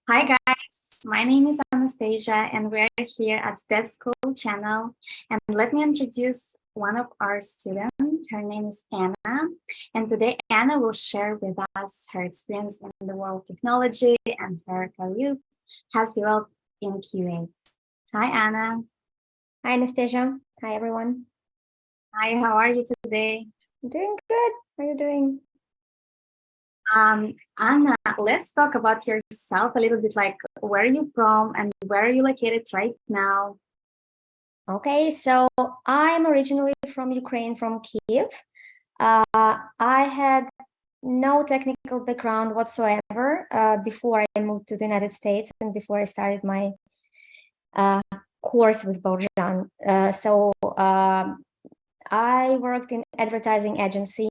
Hi guys, my name is Anastasia and we're here at SDET.School channel. And let me introduce one of our students. Her name is Anna. And today Anna will share with us her experience in the world of technology and her career has developed in QA. Hi Anna. Hi Anastasia. Hi everyone. Hi, how are you today? Doing good. How are you doing? Anna, let's talk about yourself a little bit, like where are you from and where are you located right now? Okay, so I'm originally from Ukraine, from Kiev. I had no technical background whatsoever before I moved to the United States and before I started my course with Rosen. I worked in advertising agency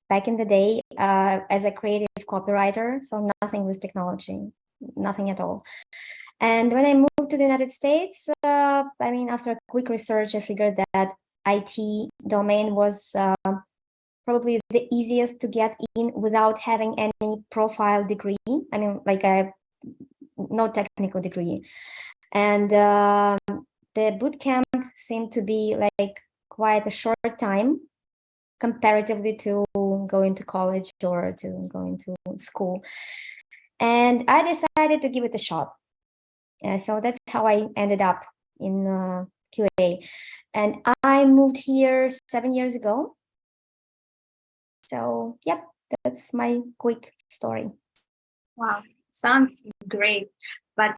back in the day as a creative copywriter, so nothing with technology, nothing at all. And when I moved to the United States, after a quick research, I figured that IT domain was probably the easiest to get in without having any profile degree. No technical degree. And the bootcamp seemed to be like quite a short time comparatively to going to college or to going to school. And I decided to give it a shot. So that's how I ended up in QA. And I moved here 7 years ago. So, yep, that's my quick story. Wow, sounds great. But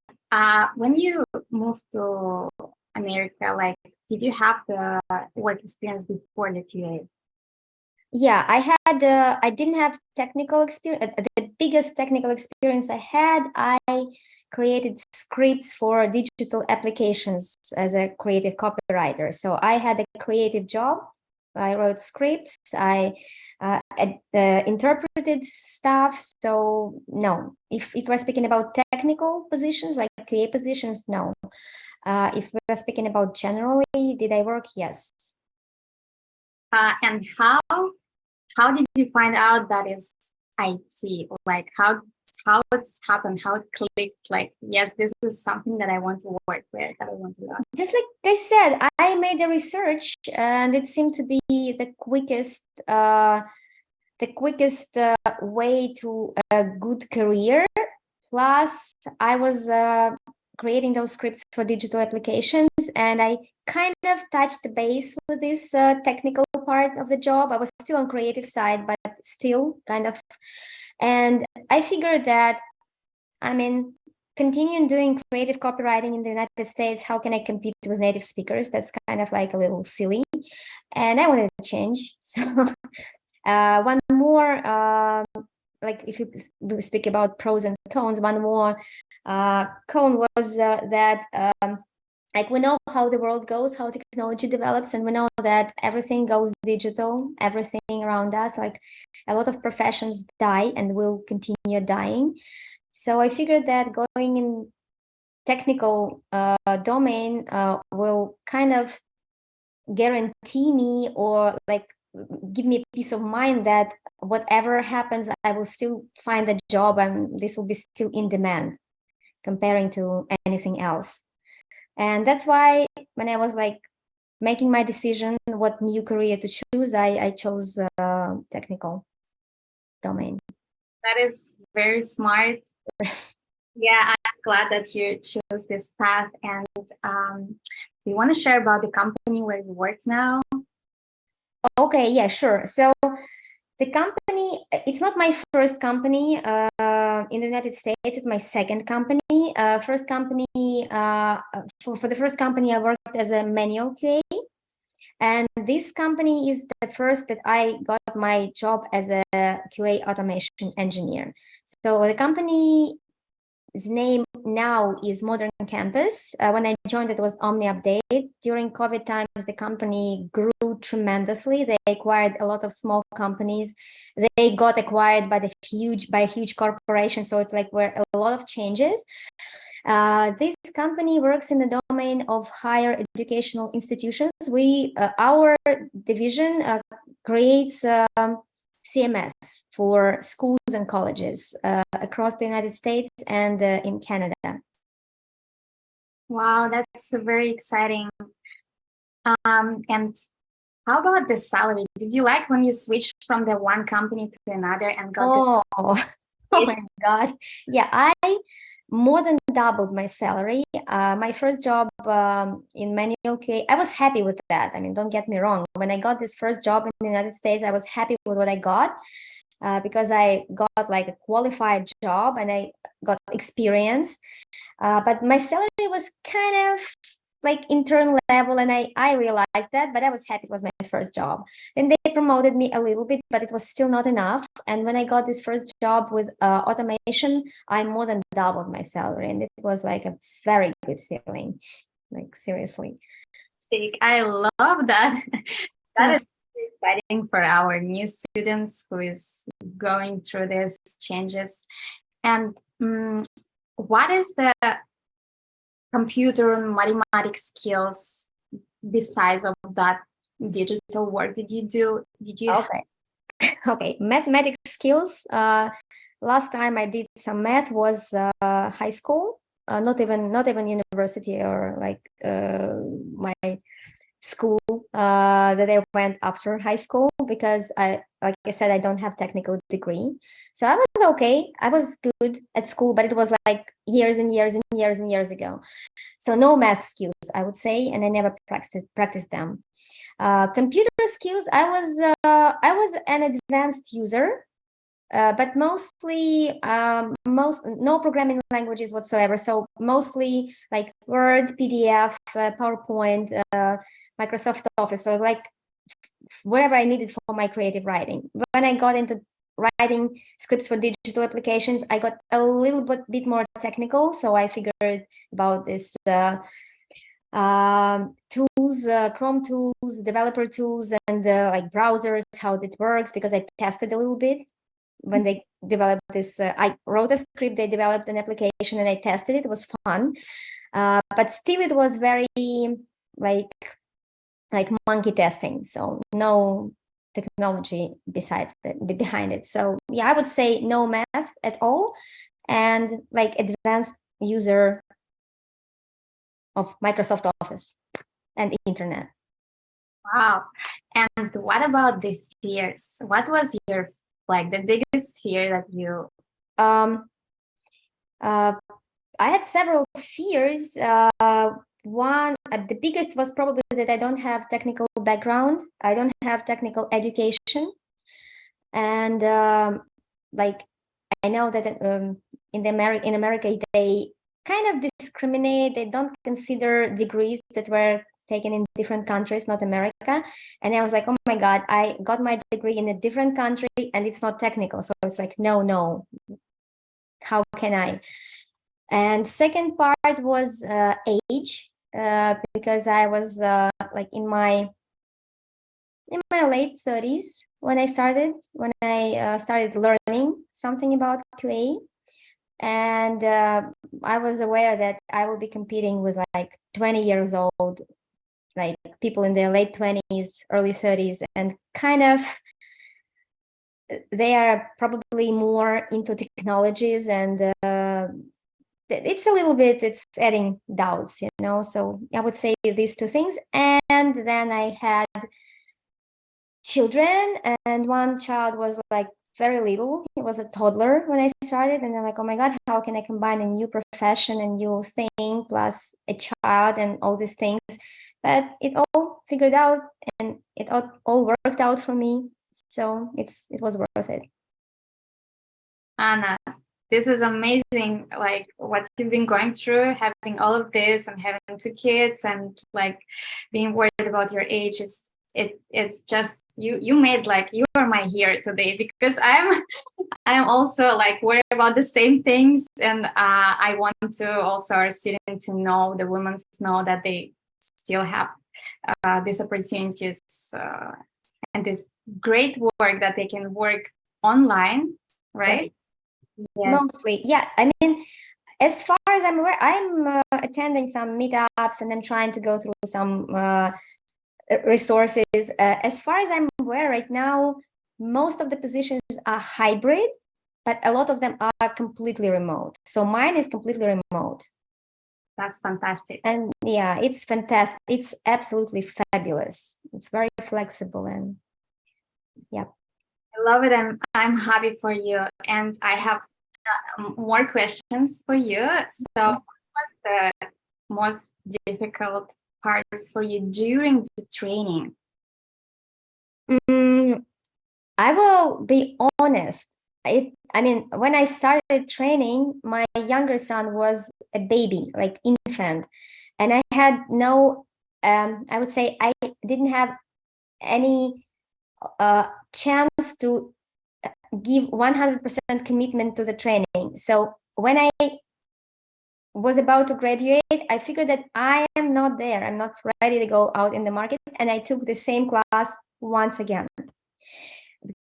when you moved to America, like, did you have the work experience before the QA? Yeah, I didn't have technical experience. The biggest technical experience I had, I created scripts for digital applications as a creative copywriter. So I had a creative job. I wrote scripts. I interpreted stuff. So no, if we're speaking about technical positions like QA positions, no. If we're speaking about generally, did I work? Yes. And how did you find out that is IT? Like how it's happened, how it clicked, like, yes, this is something that I want to work with, that I want to learn. Just like I said, I made the research and it seemed to be the quickest way to a good career. Plus, I was creating those scripts for digital applications, and I kind of touched the base with this technical part of the job. I was still on creative side, but still kind of. And I figured that, continuing doing creative copywriting in the United States, how can I compete with native speakers? That's kind of like a little silly. And I wanted to change. So one more, like if you speak about pros and cons, one more con was that like we know how the world goes, how technology develops, and we know that everything goes digital, everything around us, like a lot of professions die and will continue dying. So I figured that going in technical domain will kind of guarantee me or like give me a peace of mind that whatever happens, I will still find a job and this will be still in demand comparing to anything else. And that's why when I was like making my decision what new career to choose, I chose technical domain. That is very smart. Yeah, I'm glad that you chose this path. And do you want to share about the company where you work now? Okay, yeah, sure. So the company, it's not my first company in the United States, it's my second company. First company, for the first company, I worked as a manual QA. And this company is the first that I got my job as a QA automation engineer. So the company's name now is Modern Campus. When I joined, it was Omni Update. During COVID times, the company grew tremendously. They acquired a lot of small companies. They got acquired by a huge corporation. So it's like where a lot of changes. This company works in the domain of higher educational institutions. Our division creates CMS for schools and colleges across the United States and in Canada. Wow, that's very exciting. And how about the salary? Did you like when you switched from the one company to another and got oh my God. Yeah, I more than doubled my salary. My first job in manual QA, I was happy with that. I mean, don't get me wrong. When I got this first job in the United States, I was happy with what I got because I got like a qualified job and I got experience. But my salary was kind of like intern level, and I realized that, but I was happy it was my first job. Then they promoted me a little bit, but it was still not enough. And when I got this first job with automation, I more than doubled my salary, and it was like a very good feeling, like seriously. I love that. That is exciting for our new students who is going through these changes. And what is the computer and mathematics skills besides of that digital work did you okay, mathematics skills, last time I did some math was high school, not even university or like my school that I went after high school, because like I said, I don't have technical degree. So I was okay. I was good at school, but it was like years and years and years and years ago. So no math skills, I would say, and I never practiced them. Computer skills, I was an advanced user, but mostly no programming languages whatsoever. So mostly like Word, PDF, PowerPoint, Microsoft Office. So like whatever I needed for my creative writing. When I got into writing scripts for digital applications, I got a little bit more technical. So I figured about this tools, Chrome tools, developer tools, and like browsers, how it works, because I tested a little bit. When they developed this, I wrote a script, they developed an application, and I tested it. It was fun, but still it was very like monkey testing. So no technology besides that, behind it. So yeah, I would say no math at all, and like advanced user of Microsoft Office and internet. Wow. And what about the fears? What was your like the biggest fear that you I had several fears. One, the biggest was probably that I don't have technical background. I don't have technical education. And like, I know that in America, they kind of discriminate. They don't consider degrees that were taken in different countries, not America. And I was like, oh my God, I got my degree in a different country and it's not technical. So it's like, no, how can I? And second part was age, because I was like in my late 30s when I started learning something about QA. And I was aware that I will be competing with like 20 years old, like people in their late 20s, early 30s, and kind of they are probably more into technologies, and it's adding doubts, so I would say these two things. And then I had children, and one child was like very little. He was a toddler when I started, and I'm like, oh my God, how can I combine a new profession, a new thing, plus a child and all these things? But it all figured out, and it all worked out for me, so it was worth it. Anna, this is amazing, like what you've been going through, having all of this and having two kids and like being worried about your age. It's just you made like you are my hero today, because I'm also like worried about the same things, and I want to also our students to know, the women know that they still have these opportunities and this great work that they can work online, right? Yes. Mostly, yeah. I mean, as far as I'm aware, I'm attending some meetups, and I'm trying to go through some resources. As far as I'm aware right now, most of the positions are hybrid, but a lot of them are completely remote. So mine is completely remote. That's fantastic. And yeah, it's fantastic. It's absolutely fabulous. It's very flexible and yeah. I love it, and I'm happy for you. And I have more questions for you. So, what was the most difficult parts for you during the training? I will be honest. I mean, when I started training, my younger son was a baby, like infant, and I had no, I would say I didn't have any chance to give 100% commitment to the training. So when I was about to graduate, I figured that I am not there. I'm not ready to go out in the market, and I took the same class once again,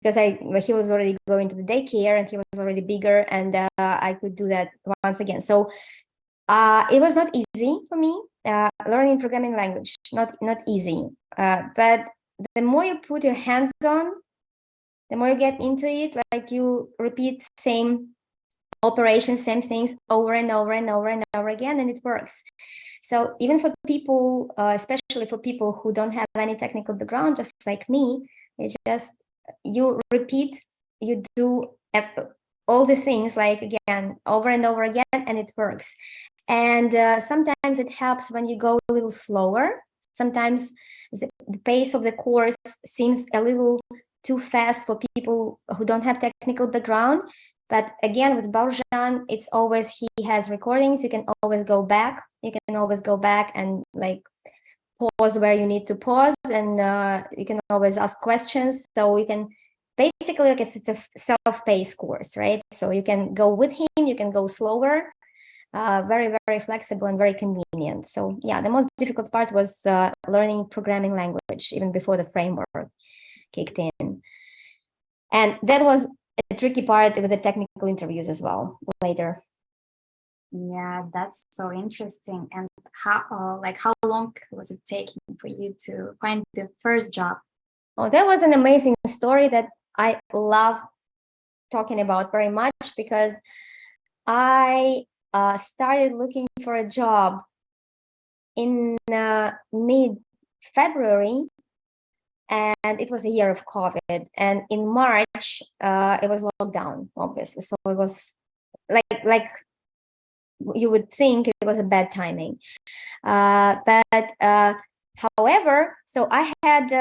because he was already going to the daycare and he was already bigger, and I could do that once again. So it was not easy for me. Learning programming language, not easy. But the more you put your hands on, the more you get into it, like you repeat same operations, same things over and over and over and over again, and it works. So even for people, especially for people who don't have any technical background, just like me, it's just you repeat, you do all the things like again over and over again, and it works. And sometimes it helps when you go a little slower. Sometimes the pace of the course seems a little too fast for people who don't have technical background. But again, with Baujan, it's always, he has recordings. You can always go back. You can always go back and like pause where you need to pause, and you can always ask questions. So you can basically, like it's a self-paced course, right? So you can go with him, you can go slower, very, very flexible and very convenient. So yeah, the most difficult part was learning programming language, even before the framework kicked in. And that was a tricky part with the technical interviews as well later. Yeah, that's so interesting. And how long was it taking for you to find the first job? Oh, that was an amazing story that I love talking about very much, because I started looking for a job in mid-February, and it was a year of COVID. And in March, it was lockdown, obviously. So it was like you would think it was a bad timing. But however, so I had,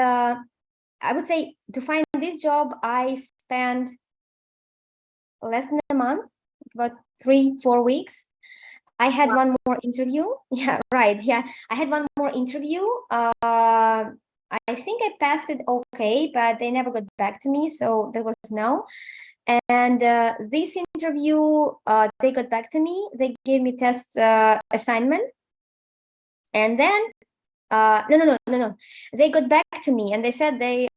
I would say to find this job, I spent less than a month, about 3-4 weeks. I had one more interview. Yeah, right. Yeah, I had one more interview. I think I passed it okay, but they never got back to me. So that was no. And this interview, they got back to me. They gave me test assignment. And then, no. They got back to me and they said they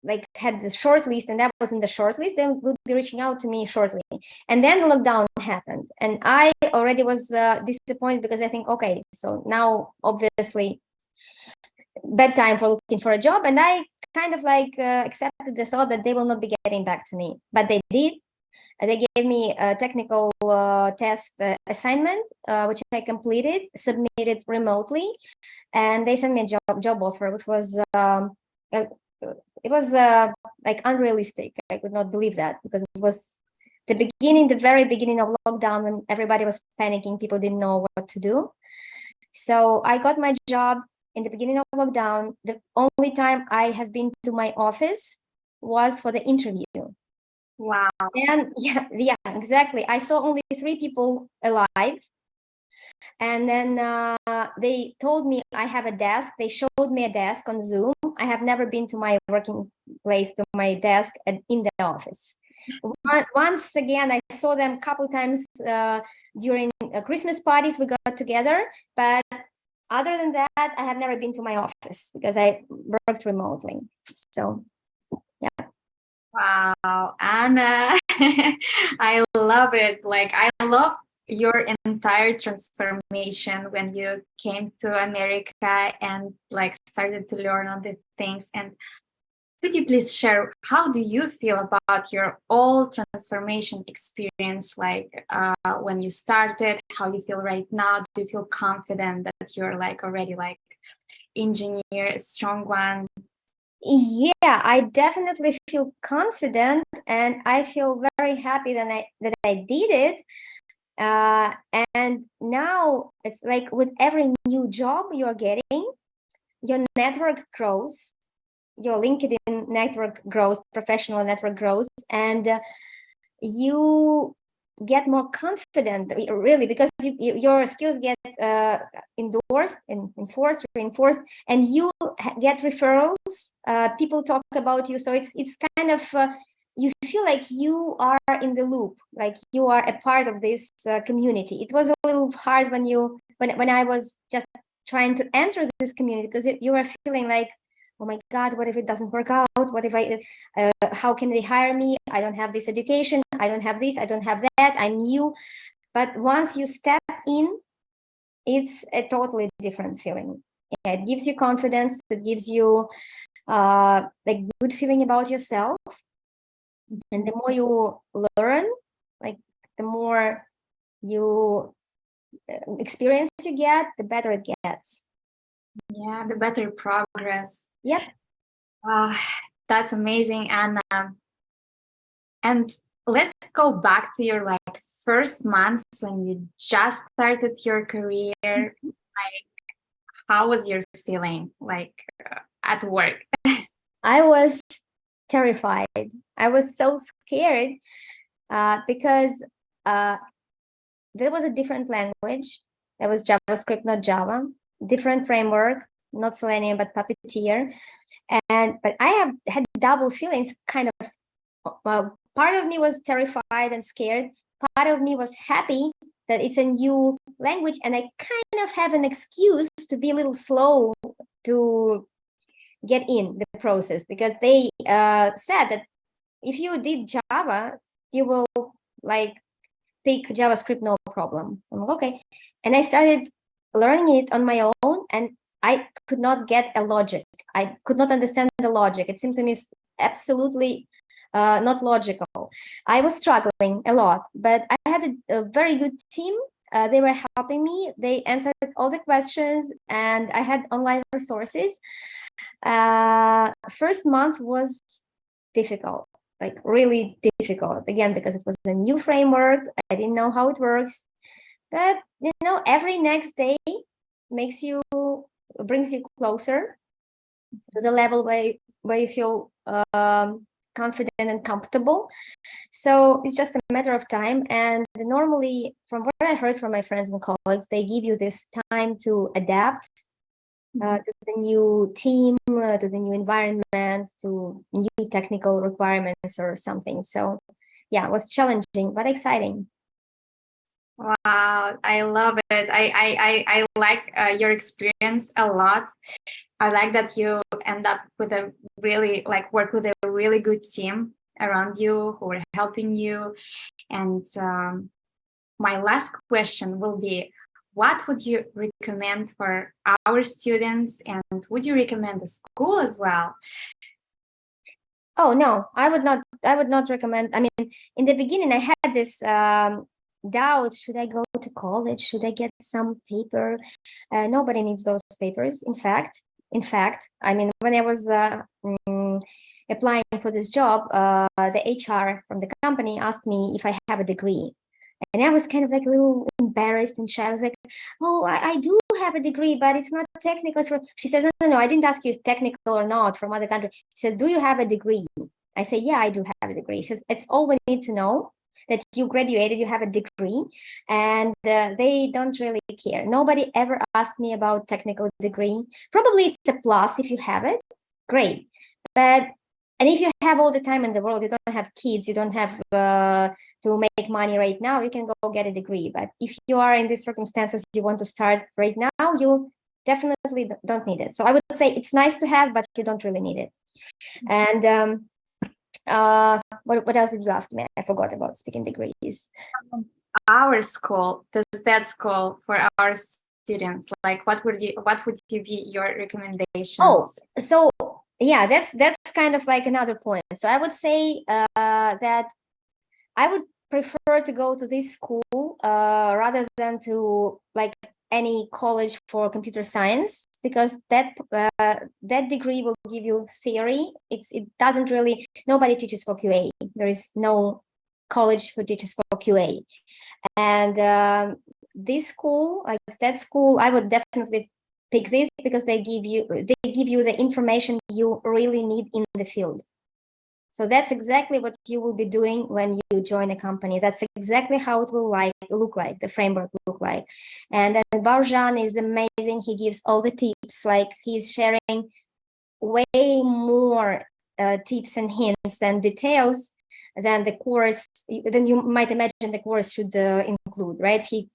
like had the short list, and that was in the short list. They will be reaching out to me shortly. And then the lockdown happened, and I already was disappointed, because I think, okay, so now obviously bad time for looking for a job. And I kind of like accepted the thought that they will not be getting back to me, but they did. They gave me a technical test assignment, which I completed, submitted remotely, and they sent me a job offer, which was it was like unrealistic. I could not believe that, because it was the very beginning of lockdown, when everybody was panicking, people didn't know what to do. So I got my job in the beginning of lockdown. The only time I have been to my office was for the interview. Wow. And yeah, exactly. I saw only 3 people alive. And then they told me I have a desk. They showed me a desk on Zoom. I have never been to my working place, to my desk in the office. Once again, I saw them a couple times during Christmas parties we got together. But other than that, I have never been to my office, because I worked remotely. So, yeah. Wow, Anna, I love it. Like, I love your entire transformation when you came to America and like started to learn all the things. And Could you please share how do you feel about your all transformation experience, like when you started, how you feel right now? Do you feel confident that you're like already like engineer, a strong one? Yeah, I definitely feel confident, and I feel very happy that I did it. And now it's like with every new job you're getting, your network grows, your LinkedIn network grows, professional network grows, and you get more confident, really, because your skills get endorsed and enforced, reinforced, and you get referrals. People talk about you, so it's kind of you feel like you are in the loop, like you are a part of this community. It was a little hard when I was just trying to enter this community, because you were feeling like, oh my God, what if it doesn't work out? What if how can they hire me? I don't have this education. I don't have this. I don't have that. I'm new. But once you step in, it's a totally different feeling. Yeah, it gives you confidence. It gives you like good feeling about yourself. And the more you learn, like the more you experience you get, the better it gets. Yeah, the better progress. Yep. That's amazing, Anna. And let's go back to your like first months when you just started your career. Like, how was your feeling like at work? I was terrified. I was so scared because there was a different language. There was JavaScript, not Java. Different framework, not Selenium, but Puppeteer. But I have had double feelings, kind of. Part of me was terrified and scared. Part of me was happy that it's a new language, and I kind of have an excuse to be a little slow to get in the process, because they said that if you did Java, you will like pick JavaScript, no problem. I'm like, okay. And I started learning it on my own, and I could not get a logic. I could not understand the logic. It seemed to me absolutely not logical. I was struggling a lot, but I had a very good team. They were helping me. They answered all the questions, and I had online resources. First month was difficult, like really difficult, again, because it was a new framework. I didn't know how it works, but every next day brings you closer to the level where you feel confident and comfortable. So it's just a matter of time. And normally, from what I heard from my friends and colleagues, they give you this time to adapt to the new team, to the new environment, to new technical requirements or something. So yeah, it was challenging, but exciting. Wow, I love it. I like your experience a lot. I like that you end up with a really work with a really good team around you who are helping you. And my last question will be, what would you recommend for our students, and would you recommend the school as well? Oh no, I would not recommend. I mean, in the beginning, I had this doubt: should I go to college? Should I get some paper? Nobody needs those papers. In fact, I mean, when I was applying for this job, the HR from the company asked me if I have a degree. And I was kind of like a little embarrassed and shy. I was like, oh, I do have a degree, but it's not technical. She says, no, I didn't ask you if technical or not from other countries. She says, do you have a degree? I say, yeah, I do have a degree. She says, it's all we need to know, that you graduated, you have a degree, and they don't really care. Nobody ever asked me about technical degree. Probably it's a plus if you have it, great. And if you have all the time in the world, you don't have kids, you don't have to make money right now, you can go get a degree. But if you are in these circumstances, you want to start right now, you definitely don't need it. So I would say it's nice to have, but you don't really need it. And what else did you ask me? I forgot about speaking degrees. Our school, the SDET.School for our students, like what would you be your recommendations? Oh, so yeah, that's kind of like another point. So I would say that I would prefer to go to this school rather than to like any college for computer science, because that degree will give you theory. It doesn't really, nobody teaches for QA. There is no college who teaches for QA. And this school, like that school, I would definitely pick this because they give you the information you really need in the field. So that's exactly what you will be doing when you join a company. That's exactly how it will look like, the framework look like. And then Barzhan is amazing. He gives all the tips, like he's sharing way more tips and hints and details than the course, than you might imagine the course should include, right? He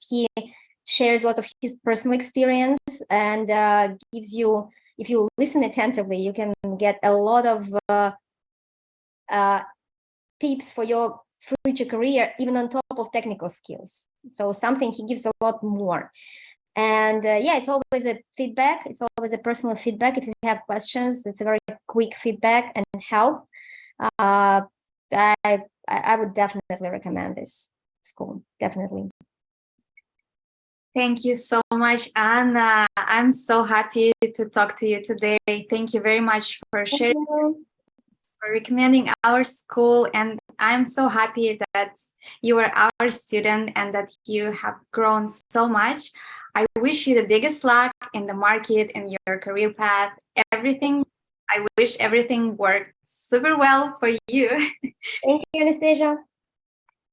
shares a lot of his personal experience and gives you, if you listen attentively, you can get a lot of tips for your future career, even on top of technical skills. So something he gives a lot more. And yeah, it's always a feedback. It's always a personal feedback. If you have questions, it's a very quick feedback and help. I would definitely recommend this school, definitely. Thank you so much, Anna. I'm so happy to talk to you today. Thank you very much for sharing, for recommending our school. And I'm so happy that you are our student and that you have grown so much. I wish you the biggest luck in the market and your career path. Everything. I wish everything worked super well for you. Thank you, Anastasia.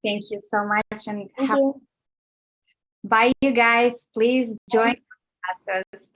Thank you so much. And Thank you. bye, you guys. Please join classes.